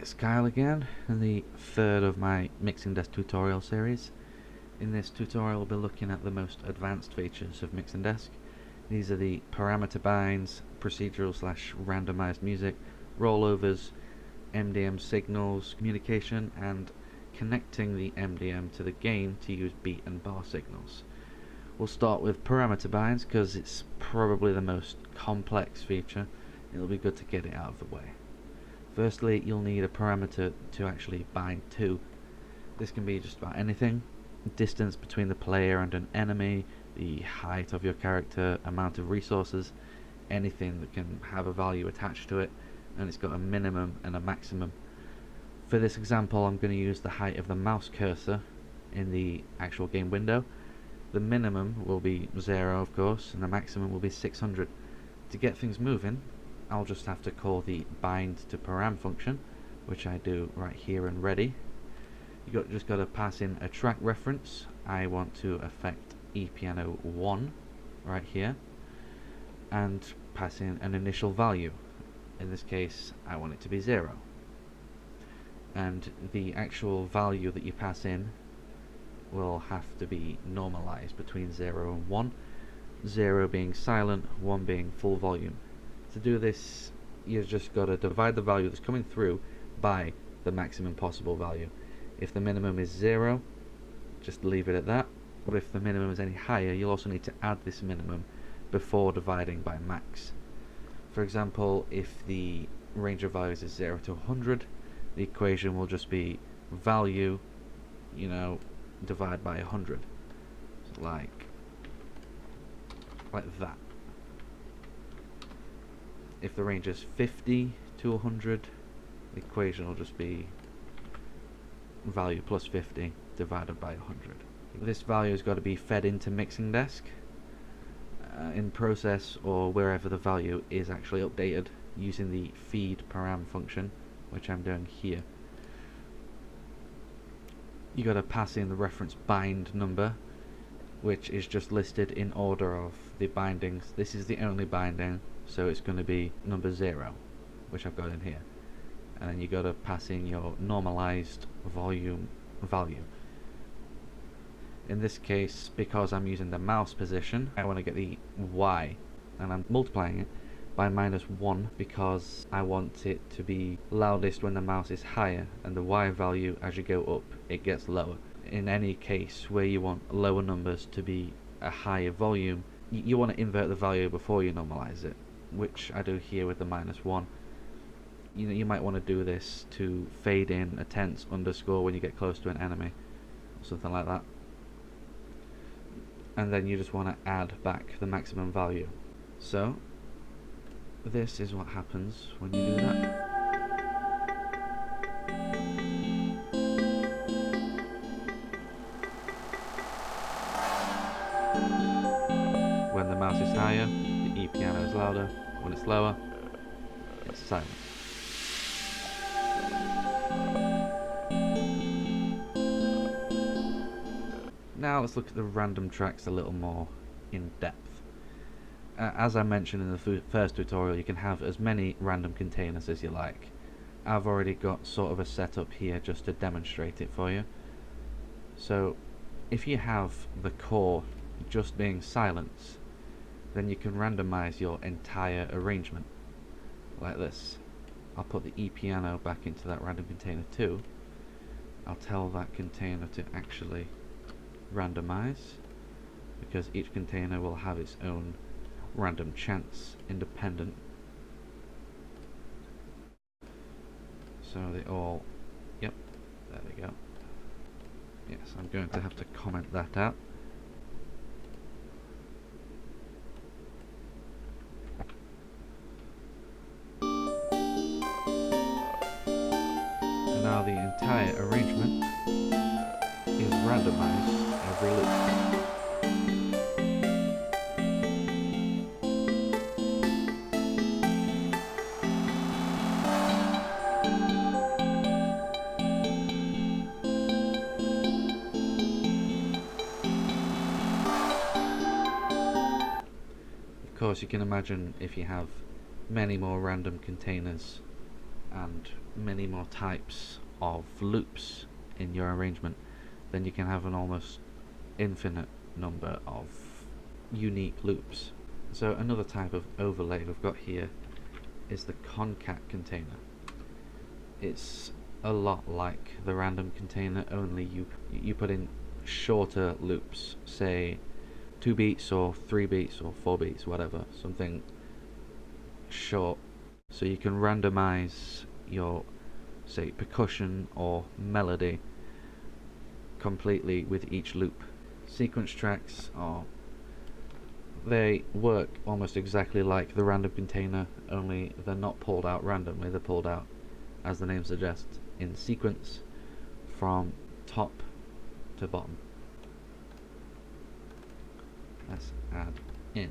it's Kyle again, in the third of my mixing desk tutorial series. In this tutorial we'll be looking at the most advanced features of mixing desk. These are the parameter binds, procedural / randomized music, rollovers, MDM signals, communication, and connecting the MDM to the gain to use beat and bar signals. We'll start with parameter binds because it's probably the most complex feature. It'll be good to get it out of the way. Firstly, you'll need a parameter to actually bind to. This can be just about anything: distance between the player and an enemy, the height of your character, amount of resources, anything that can have a value attached to it, and it's got a minimum and a maximum. For this example, I'm going to use the height of the mouse cursor in the actual game window. The minimum will be 0, of course, and the maximum will be 600. To get things moving, I'll just have to call the bind to param function, which I do right here and ready. You just got to pass in a track reference. I want to affect ePiano 1 right here, and pass in an initial value. In this case, I want it to be 0. And the actual value that you pass in will have to be normalized between 0 and 1. 0 being silent, 1 being full volume. To do this, you've just got to divide the value that's coming through by the maximum possible value. If the minimum is 0, just leave it at that. But if the minimum is any higher, you'll also need to add this minimum before dividing by max. For example, if the range of values is 0 to 100, the equation will just be value, divide by 100. So like that. If the range is 50 to 100, the equation will just be value plus 50 divided by 100. This value has got to be fed into mixing desk in process or wherever the value is actually updated using the feed param function, which I'm doing here. You got to pass in the reference bind number, which is just listed in order of the bindings. This is the only binding, so it's going to be number 0, which I've got in here. And then you got to pass in your normalized volume value. In this case, because I'm using the mouse position, I want to get the Y, and I'm multiplying it by -1 because I want it to be loudest when the mouse is higher, and the Y value, as you go up, it gets lower. In any case where you want lower numbers to be a higher volume, you want to invert the value before you normalize it, which I do here with the -1. You might want to do this to fade in a tense underscore when you get close to an enemy, or something like that. And then you just want to add back the maximum value. So this is what happens when you do that. When the mouse is higher, the ePiano is louder. When it's lower, it's silent. Now let's look at the random tracks a little more in depth. As I mentioned in the first tutorial, you can have as many random containers as you like. I've already got sort of a setup here just to demonstrate it for you. So if you have the core just being silence, then you can randomize your entire arrangement like this. I'll put the ePiano back into that random container too. I'll tell that container to actually randomize, because each container will have its own random chance independent. So they all, yep, there they go. Yes, I'm going to have to comment that out. And now the entire arrangement is randomized every loop. Of course, you can imagine if you have many more random containers and many more types of loops in your arrangement, then you can have an almost infinite number of unique loops. So another type of overlay we've got here is the concat container. It's a lot like the random container, only you put in shorter loops, say 2 beats or 3 beats or 4 beats, whatever, something short, so you can randomize your, say, percussion or melody completely with each loop. Sequence tracks they work almost exactly like the random container, only they're not pulled out randomly, they're pulled out, as the name suggests, in sequence from top to bottom. Let's add in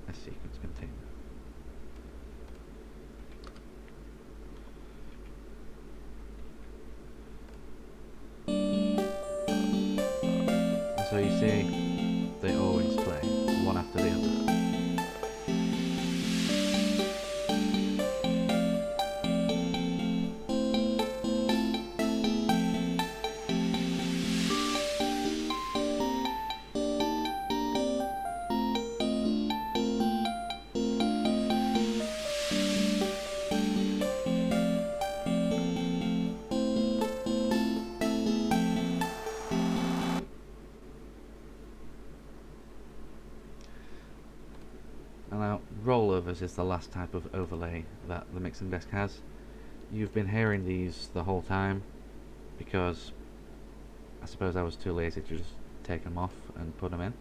a sequence container. And so you see, they always play one after the other. And now, rollovers is the last type of overlay that the mixing desk has. You've been hearing these the whole time because I suppose I was too lazy to just take them off and put them in.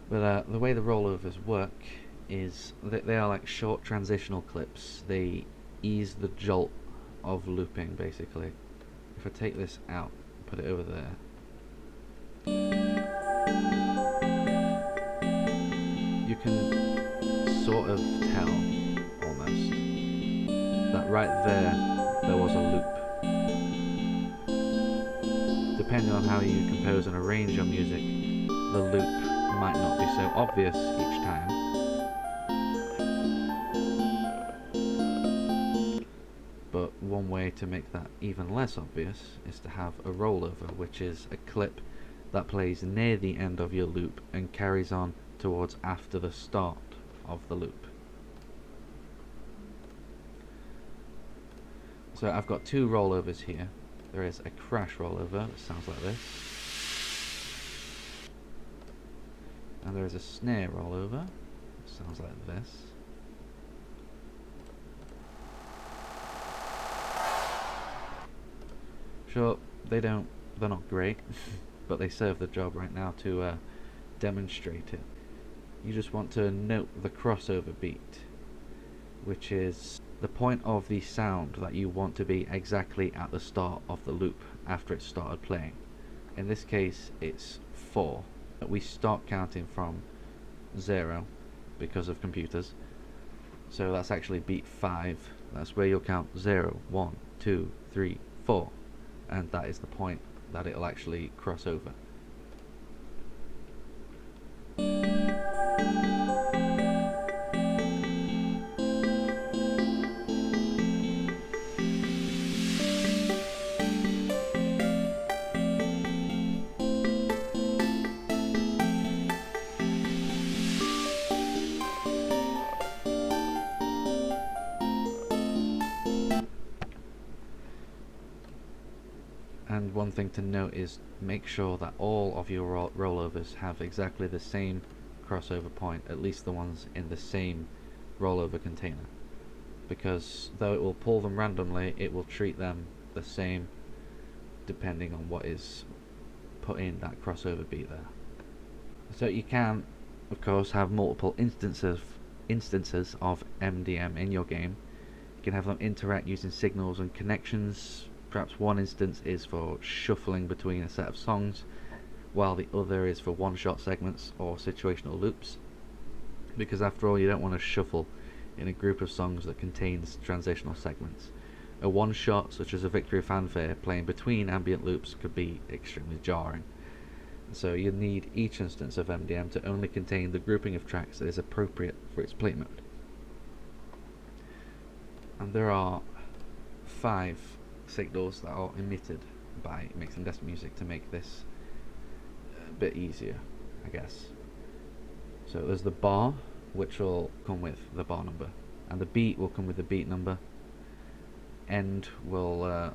But the way the rollovers work is that they are like short transitional clips. They ease the jolt of looping, basically. If I take this out, put it over there, you can sort of tell, almost, that right there was a loop. Depending on how you compose and arrange your music, the loop might not be so obvious each time. But one way to make that even less obvious is to have a rollover, which is a clip that plays near the end of your loop and carries on towards after the start of the loop. So I've got two rollovers here. There is a crash rollover that sounds like this, and there is a snare rollover that sounds like this. Sure, they're not great, but they serve the job right now to demonstrate it. You just want to note the crossover beat, which is the point of the sound that you want to be exactly at the start of the loop after it started playing. In this case, it's 4. We start counting from 0 because of computers, so that's actually beat 5. That's where you'll count 0, 1, 2, 3, 4, and that is the point that it'll actually cross over. And one thing to note is make sure that all of your rollovers have exactly the same crossover point, at least the ones in the same rollover container, because though it will pull them randomly, it will treat them the same depending on what is put in that crossover beat there. So you can, of course, have multiple instances of MDM in your game. You can have them interact using signals and connections. Perhaps one instance is for shuffling between a set of songs, while the other is for one-shot segments or situational loops, because after all, you don't want to shuffle in a group of songs that contains transitional segments. A one-shot, such as a Victory Fanfare, playing between ambient loops could be extremely jarring. So you need each instance of MDM to only contain the grouping of tracks that is appropriate for its play mode. And there are 5 signals that are emitted by mixing desk music to make this a bit easier, I guess. So there's the bar, which will come with the bar number, and the beat will come with the beat number. End will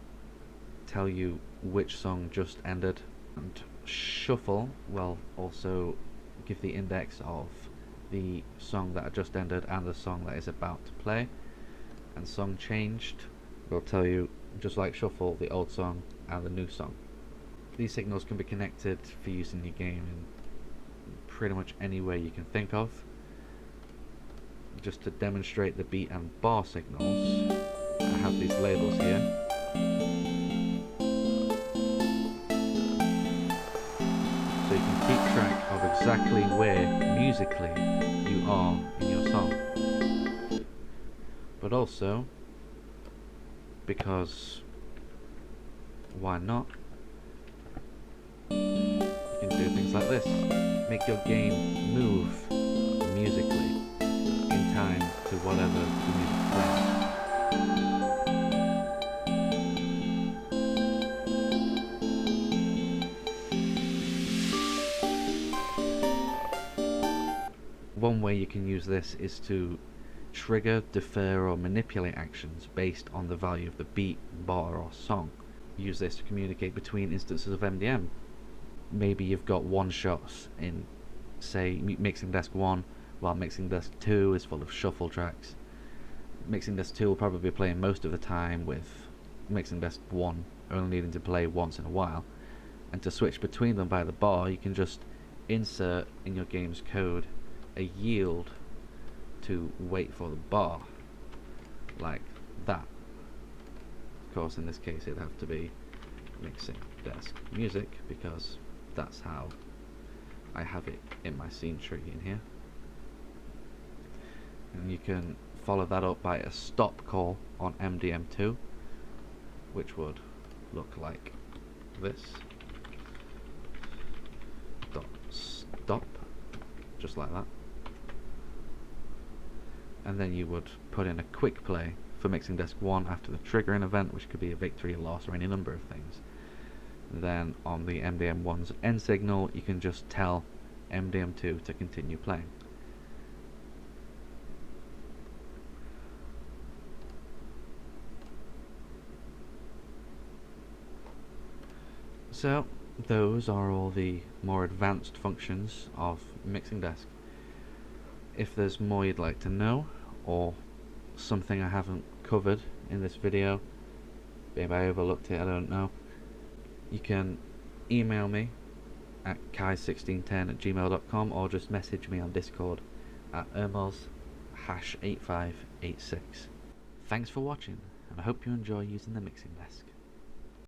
tell you which song just ended, and shuffle will also give the index of the song that just ended and the song that is about to play. And song changed will tell you, just like shuffle, the old song and the new song. These signals can be connected for use in your game in pretty much any way you can think of. Just to demonstrate the beat and bar signals, I have these labels here. So you can keep track of exactly where musically you are in your song. But also, because why not, you can do things like this. Make your game move musically in time to whatever the music's playing. One way you can use this is to trigger, defer or manipulate actions based on the value of the beat, bar or song. Use this to communicate between instances of MDM. Maybe you've got one shots in, say, mixing desk 1, while mixing desk 2 is full of shuffle tracks. Mixing desk 2 will probably be playing most of the time, with mixing desk 1 only needing to play once in a while. And to switch between them by the bar, you can just insert in your game's code a yield to wait for the bar, like that. Of course, in this case it'd have to be mixing desk music, because that's how I have it in my scene tree in here. And you can follow that up by a stop call on MDM2, which would look like this. Stop, just like that. And then you would put in a quick play for mixing desk 1 after the triggering event, which could be a victory, a loss, or any number of things. And then on the MDM1's end signal, you can just tell MDM2 to continue playing. So those are all the more advanced functions of mixing desk. If there's more you'd like to know, or something I haven't covered in this video, maybe I overlooked it, I don't know, you can email me at kai1610@gmail.com, or just message me on Discord at #8586. Thanks for watching, and I hope you enjoy using the mixing desk.